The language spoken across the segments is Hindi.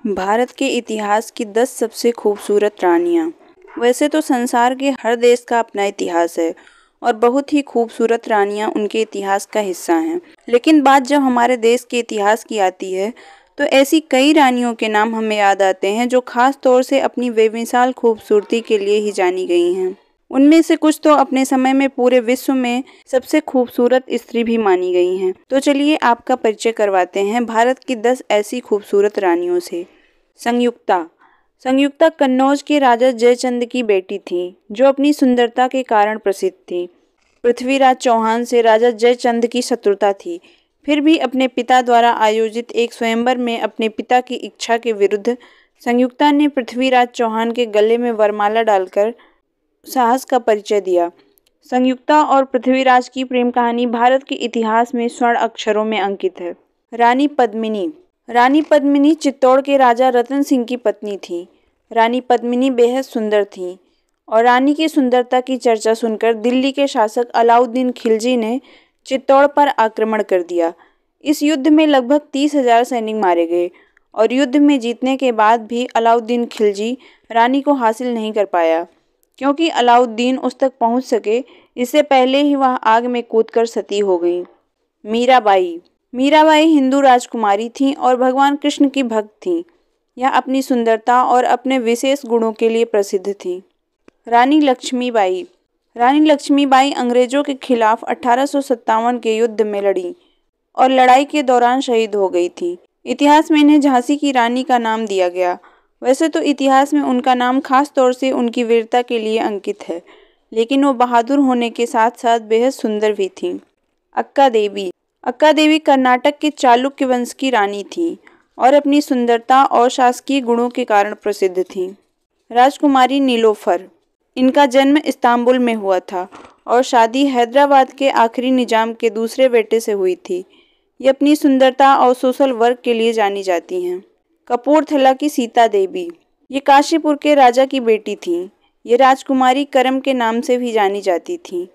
भारत के इतिहास की 10 सबसे खूबसूरत रानियाँ। वैसे तो संसार के हर देश का अपना इतिहास है और बहुत ही खूबसूरत रानियाँ उनके इतिहास का हिस्सा हैं। लेकिन बात जब हमारे देश के इतिहास की आती है तो ऐसी कई रानियों के नाम हमें याद आते हैं जो खास तौर से अपनी बेमिसाल खूबसूरती के लिए ही जानी गई हैं। उनमें से कुछ तो अपने समय में पूरे विश्व में सबसे खूबसूरत स्त्री भी मानी गई हैं। तो चलिए आपका परिचय करवाते हैं भारत की 10 ऐसी खूबसूरत रानियों से। संयुक्ता कन्नौज के राजा जयचंद की बेटी थी जो अपनी सुंदरता के कारण प्रसिद्ध थी। पृथ्वीराज चौहान से राजा जयचंद की शत्रुता थी, फिर भी अपने पिता द्वारा आयोजित एक स्वयंवर में अपने पिता की इच्छा के विरुद्ध संयुक्ता ने पृथ्वीराज चौहान के गले में वरमाला डालकर साहस का परिचय दिया। संयुक्ता और पृथ्वीराज की प्रेम कहानी भारत के इतिहास में स्वर्ण अक्षरों में अंकित है। रानी पद्मिनी चित्तौड़ के राजा रतन सिंह की पत्नी थी। रानी पद्मिनी बेहद सुंदर थी और रानी की सुंदरता की चर्चा सुनकर दिल्ली के शासक अलाउद्दीन खिलजी ने चित्तौड़ पर आक्रमण कर दिया। इस युद्ध में लगभग 30,000 सैनिक मारे गए और युद्ध में जीतने के बाद भी अलाउद्दीन खिलजी रानी को हासिल नहीं कर पाया, क्योंकि अलाउद्दीन उस तक पहुंच सके इससे पहले ही वह आग में कूदकर सती हो गई। मीराबाई हिंदू राजकुमारी थीं और भगवान कृष्ण की भक्त थीं। यह अपनी सुंदरता और अपने विशेष गुणों के लिए प्रसिद्ध थीं। रानी लक्ष्मीबाई अंग्रेजों के खिलाफ 1857 के युद्ध में लड़ी और लड़ाई के दौरान शहीद हो गई थी। इतिहास में इन्हें झांसी की रानी का नाम दिया गया। वैसे तो इतिहास में उनका नाम खास तौर से उनकी वीरता के लिए अंकित है, लेकिन वो बहादुर होने के साथ साथ बेहद सुंदर भी थीं। अक्का देवी कर्नाटक के चालुक्य वंश की रानी थीं और अपनी सुंदरता और शासकीय गुणों के कारण प्रसिद्ध थीं। राजकुमारी नीलोफर, इनका जन्म इस्तांबुल में हुआ था और शादी हैदराबाद के आखिरी निजाम के दूसरे बेटे से हुई थी। ये अपनी सुंदरता और सोशल वर्क के लिए जानी जाती हैं। कपूरथला की सीता देवी, ये काशीपुर के राजा की बेटी थीं। ये राजकुमारी करम के नाम से भी जानी जाती थीं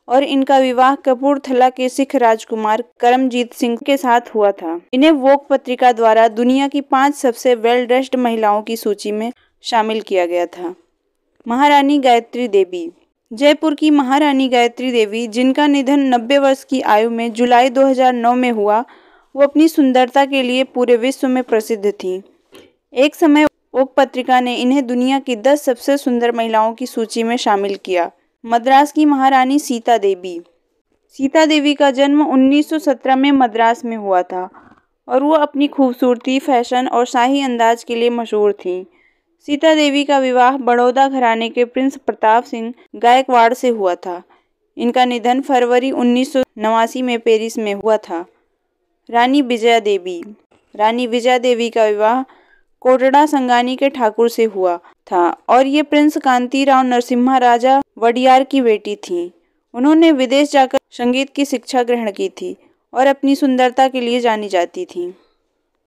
और इनका विवाह कपूरथला के सिख राजकुमार करमजीत सिंह के साथ हुआ था। इन्हें वोग पत्रिका द्वारा दुनिया की 5 सबसे वेल ड्रेस्ड महिलाओं की सूची में शामिल किया गया था। महारानी गायत्री देवी, जयपुर की महारानी गायत्री देवी, जिनका निधन 90 वर्ष की आयु में जुलाई 2009 में हुआ, वो अपनी सुंदरता के लिए पूरे विश्व में प्रसिद्ध थीं। एक समय वोग पत्रिका ने इन्हें दुनिया की 10 सबसे सुंदर महिलाओं की सूची में शामिल किया। मद्रास की महारानी सीता देवी का जन्म 1917 में मद्रास में हुआ था और वो अपनी खूबसूरती, फैशन और शाही अंदाज के लिए मशहूर थीं। सीता देवी का विवाह बड़ौदा घराने के प्रिंस प्रताप सिंह गायकवाड़ से हुआ था। इनका निधन फरवरी 1989 में पेरिस में हुआ था। रानी विजया देवी का विवाह कोटड़ा संगानी के ठाकुर से हुआ था और ये प्रिंस कांतीराव नरसिम्हा राजा वडियार की बेटी थीं। उन्होंने विदेश जाकर संगीत की शिक्षा ग्रहण की थी और अपनी सुंदरता के लिए जानी जाती थीं।